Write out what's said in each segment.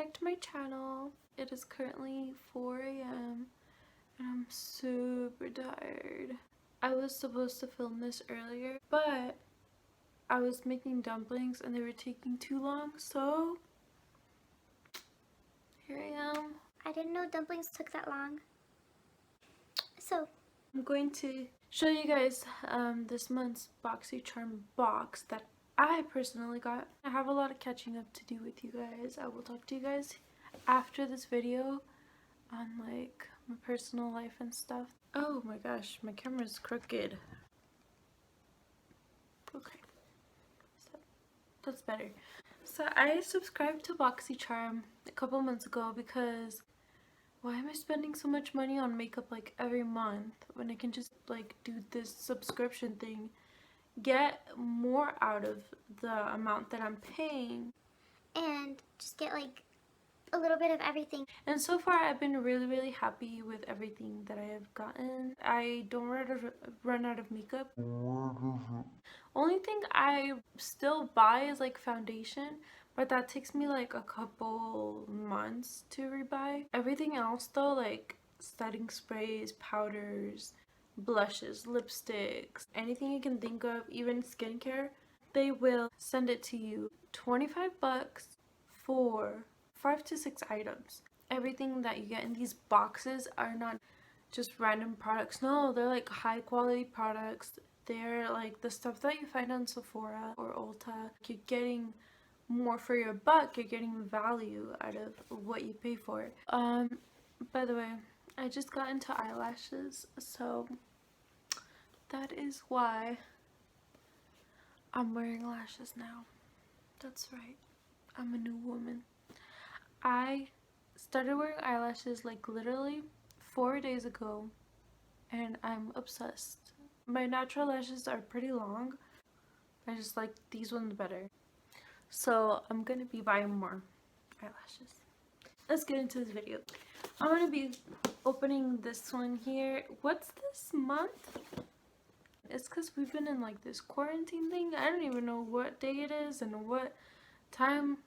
back to my channel. It is currently 4 a.m. and I'm super tired. I was supposed to film this earlier, but I was making dumplings and they were taking too long, so here I am. I didn't know dumplings took that long. So I'm going to show you guys this month's BOXYCHARM box that I personally got. I have a lot of catching up to do with you guys. I will talk to you guys after this video on like my personal life and stuff. Oh my gosh, my camera's crooked. Okay, so that's better. So I subscribed to BOXYCHARM a couple months ago because why am I spending so much money on makeup like every month when I can just like do this subscription thing, get more out of the amount that I'm paying, and just get like a little bit of everything. And so far I've been really happy with everything that I have gotten. I don't run out of makeup. Only thing I still buy is like foundation, but that takes me like a couple months to rebuy. Everything else though, like setting sprays, powders, blushes, lipsticks, anything you can think of, even skincare, they will send it to you. 25 bucks for 5 to 6 items. Everything that you get in these boxes are not just random products. No, they're like high quality products. They're like the stuff that you find on Sephora or Ulta. You're getting more for your buck. You're getting value out of what you pay for. By the way, I just got into eyelashes, so that is why I'm wearing lashes now. That's right. I'm a new woman. I started wearing eyelashes like literally 4 days ago and I'm obsessed. My natural lashes are pretty long. I just like these ones better. So I'm gonna be buying more eyelashes. Let's get into this video. I'm gonna be opening this one here. What's this month? It's because we've been in like this quarantine thing. I don't even know what day it is and what time.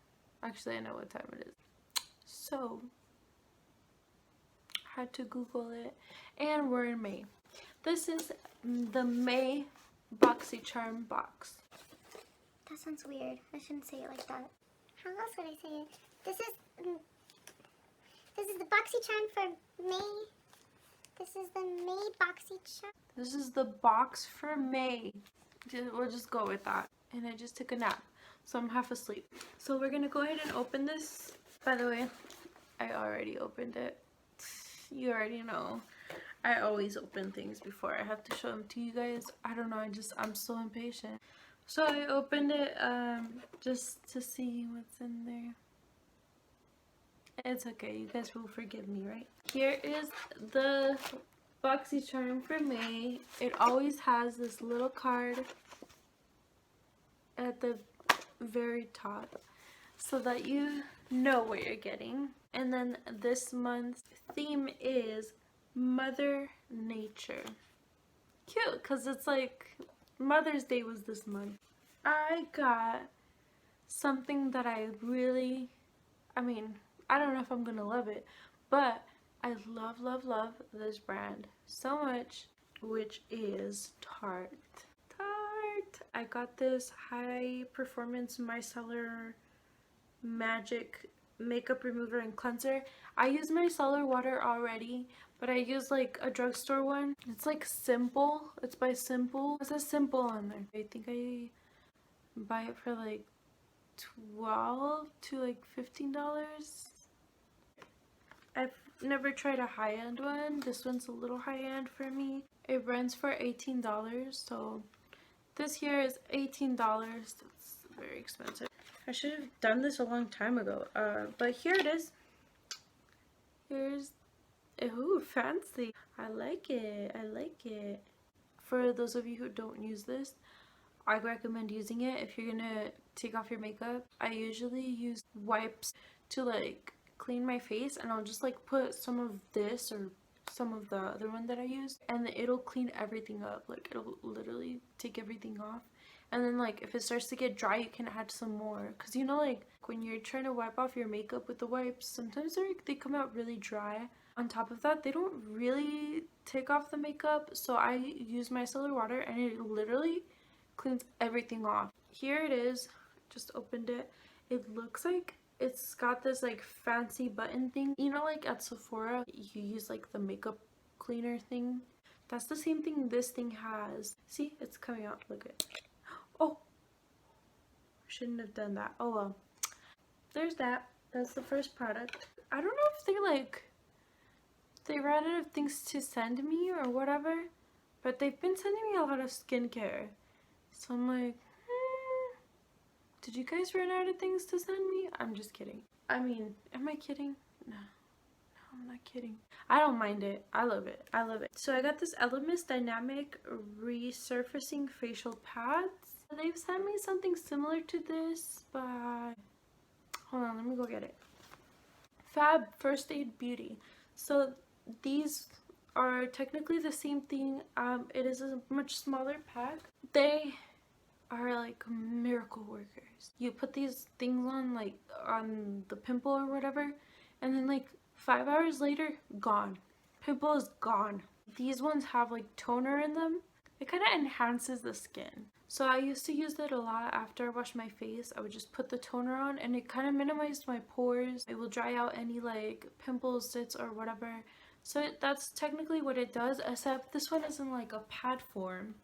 Actually, I know what time it is. So, I had to Google it. And we're in May. This is the May BOXYCHARM box. That sounds weird. I shouldn't say it like that. How else would I say it? This is the BOXYCHARM for May. This is the May BOXYCHARM. This is the box for May. We'll just go with that. And I just took a nap, so I'm half asleep. So we're gonna go ahead and open this. By the way, I already opened it. You already know. I always open things before I have to show them to you guys. I don't know, I'm so impatient. So I opened it just to see what's in there. It's okay, you guys will forgive me, right? Here is the BOXYCHARM for May. It always has this little card at the very top so that you know what you're getting. And then this month's theme is Mother Nature. Cute, because it's like Mother's Day was this month. I got something that I don't know if I'm gonna love it, but I love this brand so much, which is Tarte. I got this high performance micellar magic makeup remover and cleanser. I use micellar water already, but I use like a drugstore one. It's like Simple. It's by Simple. It says Simple on there. I think I buy it for like $12 to like $15. I've never tried a high-end one. This one's a little high-end for me. It runs for $18, so this here is $18. That's very expensive. I should have done this a long time ago, but here it is. Here's, ooh, fancy. I like it. For those of you who don't use this, I recommend using it if you're gonna take off your makeup. I usually use wipes to like clean my face, and I'll just like put some of this or some of the other one that I used, and it'll clean everything up. Like it'll literally take everything off, And then like if it starts to get dry, you can add some more. Cause you know, like when you're trying to wipe off your makeup with the wipes, sometimes they come out really dry. On top of that, they don't really take off the makeup, so I use micellar water and it literally cleans everything off. Here it is, just opened it. It looks like it's got this like fancy button thing. You know, like at Sephora, you use like the makeup cleaner thing. That's the same thing this thing has. See, it's coming out. Look at it. Oh, shouldn't have done that. Oh well. There's that. That's the first product. I don't know if they ran out of things to send me or whatever, but they've been sending me a lot of skincare. So I'm like, did you guys run out of things to send me? I'm just kidding. I mean, am I kidding? No, I'm not kidding. I don't mind it. I love it. I love it. So I got this Elemis Dynamic Resurfacing Facial Pads. They've sent me something similar to this, but hold on, let me go get it. Fab First Aid Beauty. So these are technically the same thing. It is a much smaller pack. They are like miracle workers. You put these things on like on the pimple or whatever, and then like 5 hours later, gone. Pimple is gone. These ones have like toner in them. It kind of enhances the skin. So I used to use it a lot after I washed my face. I would just put the toner on and it kind of minimized my pores. It will dry out any like pimples, zits, or whatever. So that's technically what it does, except this one is in like a pad form.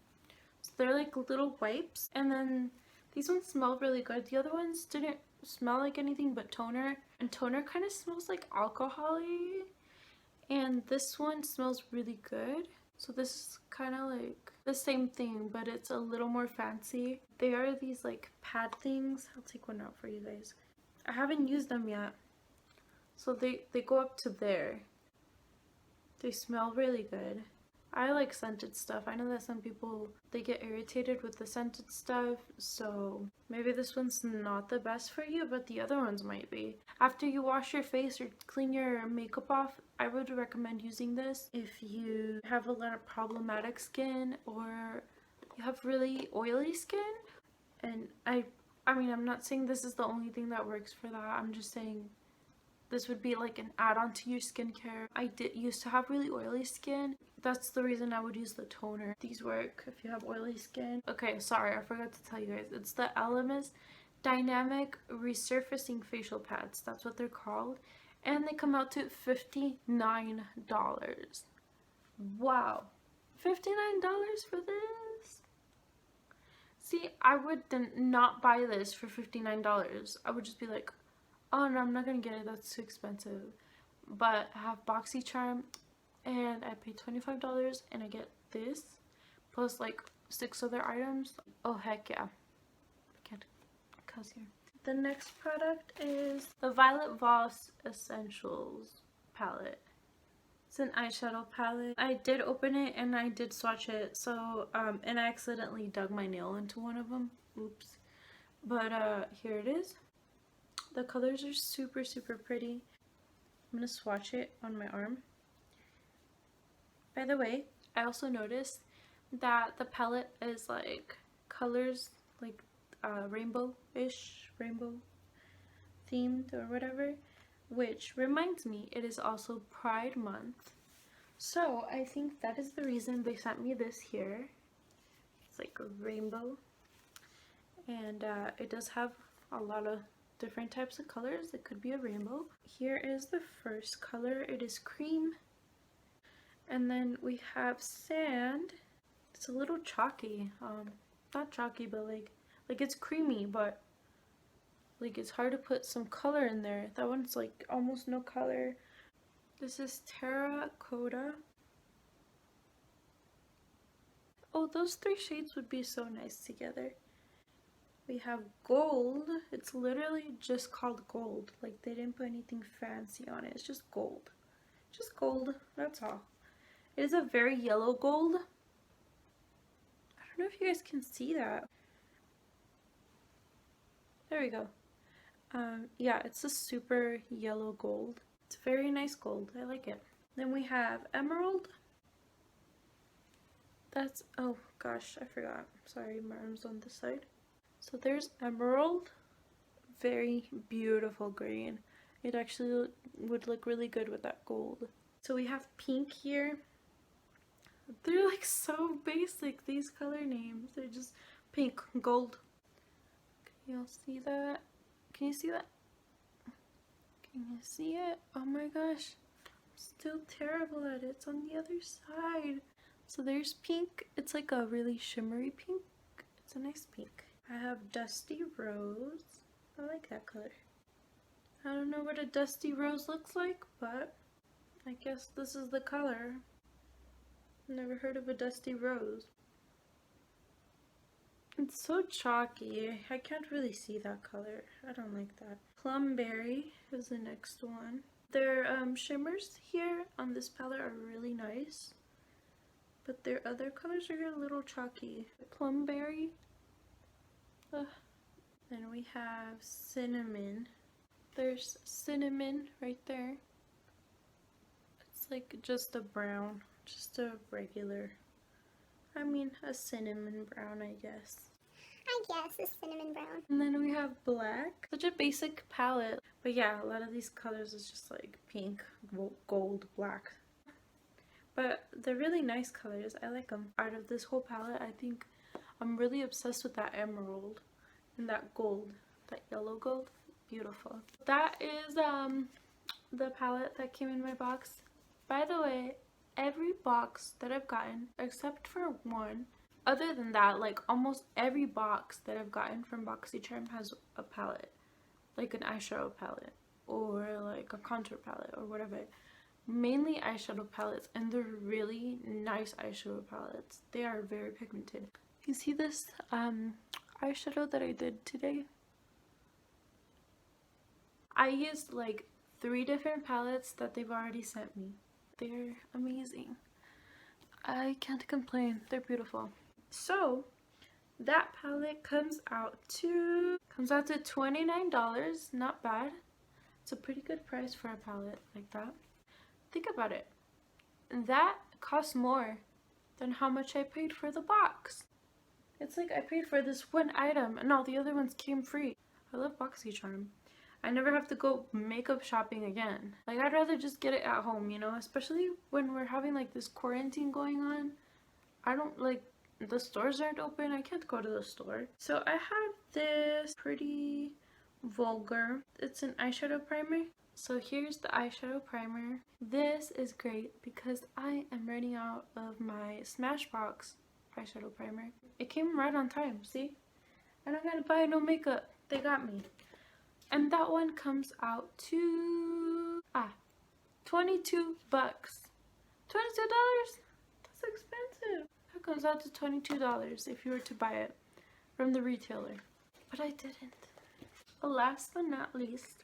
So they're like little wipes, and then these ones smell really good. The other ones didn't smell like anything but toner, and toner kind of smells like alcohol-y, and this one smells really good. So this is kind of like the same thing, but it's a little more fancy. They are these like pad things. I'll take one out for you guys. I haven't used them yet. So they go up to there. They smell really good. I like scented stuff. I know that some people, they get irritated with the scented stuff, so maybe this one's not the best for you, but the other ones might be. After you wash your face or clean your makeup off, I would recommend using this if you have a lot of problematic skin or you have really oily skin. And I mean, I'm not saying this is the only thing that works for that. I'm just saying this would be like an add-on to your skincare. I used to have really oily skin. That's the reason I would use the toner. These work if you have oily skin. Okay, sorry, I forgot to tell you guys. It's the Elemis Dynamic Resurfacing Facial Pads. That's what they're called. And they come out to $59. Wow. $59 for this? See, I would not buy this for $59. I would just be like, oh no, I'm not gonna get it, that's too expensive. But I have BOXYCHARM and I paid $25 and I get this plus like 6 other items. Oh heck yeah. I can't cuss here. The next product is the Violet Voss Essentials palette. It's an eyeshadow palette. I did open it and I did swatch it, so and I accidentally dug my nail into one of them. Oops. But here it is. The colors are super pretty. I'm gonna swatch it on my arm. By the way, I also noticed that the palette is like colors like rainbow-ish, rainbow themed or whatever, which reminds me it is also Pride Month. So I think that is the reason they sent me this here. It's like a rainbow, and it does have a lot of different types of colors. It could be a rainbow. Here is the first color. It is cream. And then we have sand. It's a little chalky. Not chalky, but like it's creamy, but like it's hard to put some color in there. That one's like almost no color. This is terracotta. Oh, those 3 shades would be so nice together. We have gold. It's literally just called gold. Like they didn't put anything fancy on it. It's just gold. Just gold. That's all. It is a very yellow gold. I don't know if you guys can see that. There we go. Yeah, it's a super yellow gold. It's very nice gold. I like it. Then we have emerald. That's, oh gosh, I forgot. Sorry, my arm's on this side. So there's emerald. Very beautiful green. It actually would look really good with that gold. So we have pink here. They're like so basic, these color names. They're just pink, gold. Can y'all see that? Can you see that? Can you see it? Oh my gosh. I'm still terrible at it. It's on the other side. So there's pink. It's like a really shimmery pink. It's a nice pink. I have dusty rose. I like that color. I don't know what a dusty rose looks like, but I guess this is the color. Never heard of a dusty rose. It's so chalky. I can't really see that color. I don't like that. Plumberry is the next one. Their shimmers here on this palette are really nice, but their other colors are a little chalky. Plumberry. Then we have cinnamon. There's cinnamon right there. It's like just a brown, just a regular, I mean a cinnamon brown, I guess. I guess a cinnamon brown. And then we have black. Such a basic palette. But yeah, a lot of these colors is just like pink, gold, black. But they're really nice colors. I like them. Out of this whole palette, I think I'm really obsessed with that emerald and that gold, that yellow gold. Beautiful. That is the palette that came in my box. By the way, every box that I've gotten, except for one, other than that, like almost every box that I've gotten from BOXYCHARM has a palette, like an eyeshadow palette or like a contour palette or whatever. Mainly eyeshadow palettes, and they're really nice eyeshadow palettes. They are very pigmented. You see this eyeshadow that I did today? I used like 3 different palettes that they've already sent me. They're amazing. I can't complain. They're beautiful. So that palette comes out to $29. Not bad. It's a pretty good price for a palette like that. Think about it. That costs more than how much I paid for the box. It's like I paid for this one item and all the other ones came free. I love BOXYCHARM. I never have to go makeup shopping again. Like, I'd rather just get it at home, you know? Especially when we're having like this quarantine going on. I don't like, the stores aren't open. I can't go to the store. So I have this pretty vulgar. It's an eyeshadow primer. So here's the eyeshadow primer. This is great because I am running out of my Smashbox eyeshadow primer. It came right on time, see? I don't gotta buy no makeup. They got me. And that one comes out to $22. $22? That's expensive. That comes out to $22 if you were to buy it from the retailer. But I didn't. But last but not least,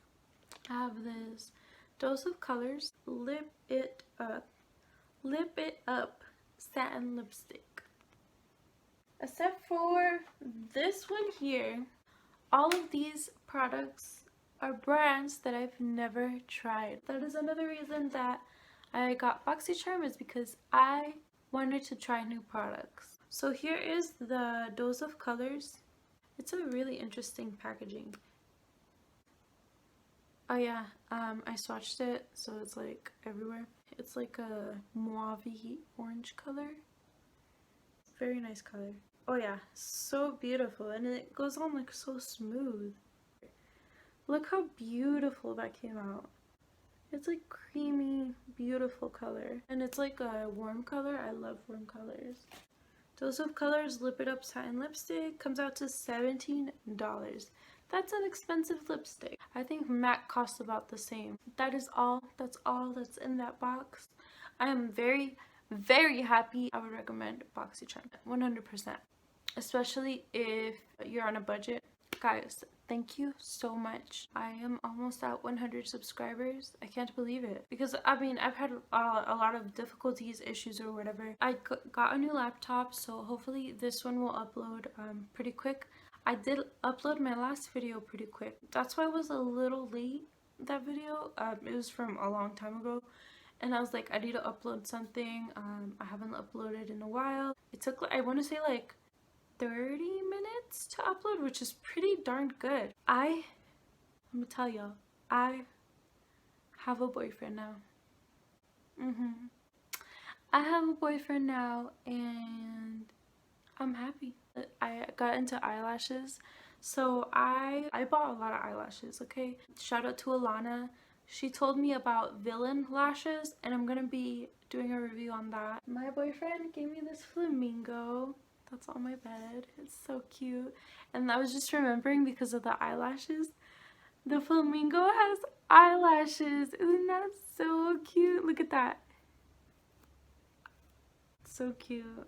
I have this Dose of Colors Lip It Up satin lipstick. Except for this one here, all of these products are brands that I've never tried. That is another reason that I got BOXYCHARM, is because I wanted to try new products. So here is the Dose of Colors. It's a really interesting packaging. Oh yeah, I swatched it, so it's like everywhere. It's like a mauve orange color. Very nice color. Oh yeah, so beautiful, and it goes on like so smooth. Look how beautiful that came out. It's like creamy, beautiful color, and it's like a warm color. I love warm colors. Dose of Colors Lip It Up Satin Lipstick comes out to $17. That's an expensive lipstick. I think MAC costs about the same. That is all. That's all that's in that box. I am very, very happy. I would recommend BOXYCHARM 100%. Especially if you're on a budget. Guys, thank you so much. I am almost at 100 subscribers. I can't believe it. Because, I mean, I've had a lot of difficulties, issues, or whatever. I got a new laptop, so hopefully this one will upload pretty quick. I did upload my last video pretty quick. That's why I was a little late, that video. It was from a long time ago. and I was like, I need to upload something. I haven't uploaded in a while. It took, I want to say, like 30 minutes to upload, which is pretty darn good. I'm gonna tell y'all, I have a boyfriend now. I have a boyfriend now, and I'm happy. I got into eyelashes, so I bought a lot of eyelashes. Okay, shout out to Alana. She told me about villain lashes, and I'm gonna be doing a review on that. My boyfriend gave me this flamingo that's on my bed. It's so cute, and I was just remembering because of the eyelashes. The flamingo has eyelashes. Isn't that so cute? Look at that. So cute.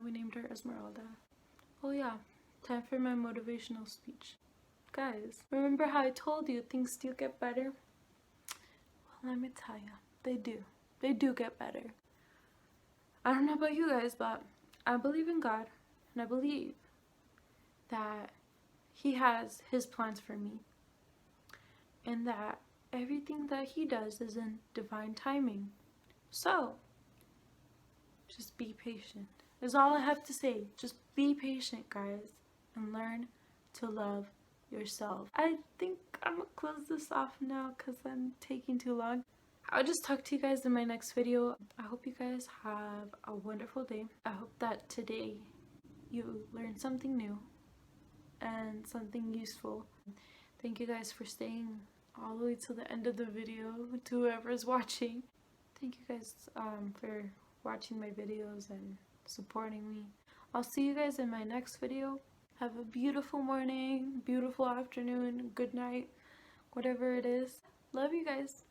We named her Esmeralda. Oh yeah, time for my motivational speech. Guys, remember how I told you things do get better? Well, let me tell you, they do. They do get better. I don't know about you guys, but I believe in God, and I believe that He has His plans for me, and that everything that He does is in divine timing. So, just be patient. Is all I have to say. Just be patient, guys, and learn to love yourself. I think I'm gonna close this off now because I'm taking too long. I'll just talk to you guys in my next video. I hope you guys have a wonderful day. I hope that today you learned something new and something useful. Thank you guys for staying all the way to the end of the video, to whoever's watching. Thank you guys for watching my videos and supporting me. I'll see you guys in my next video. Have a beautiful morning, beautiful afternoon, good night, whatever it is. Love you guys.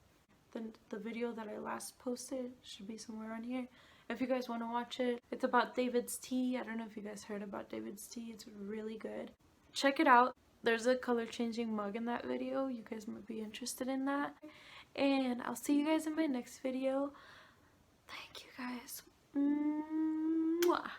The video that I last posted should be somewhere on here if you guys want to watch it. It's about David's tea. I don't know if you guys heard about David's tea. It's really good. Check it out. There's a color changing mug in that video. You guys might be interested in that. And I'll see you guys in my next video. Thank you guys. Mwah.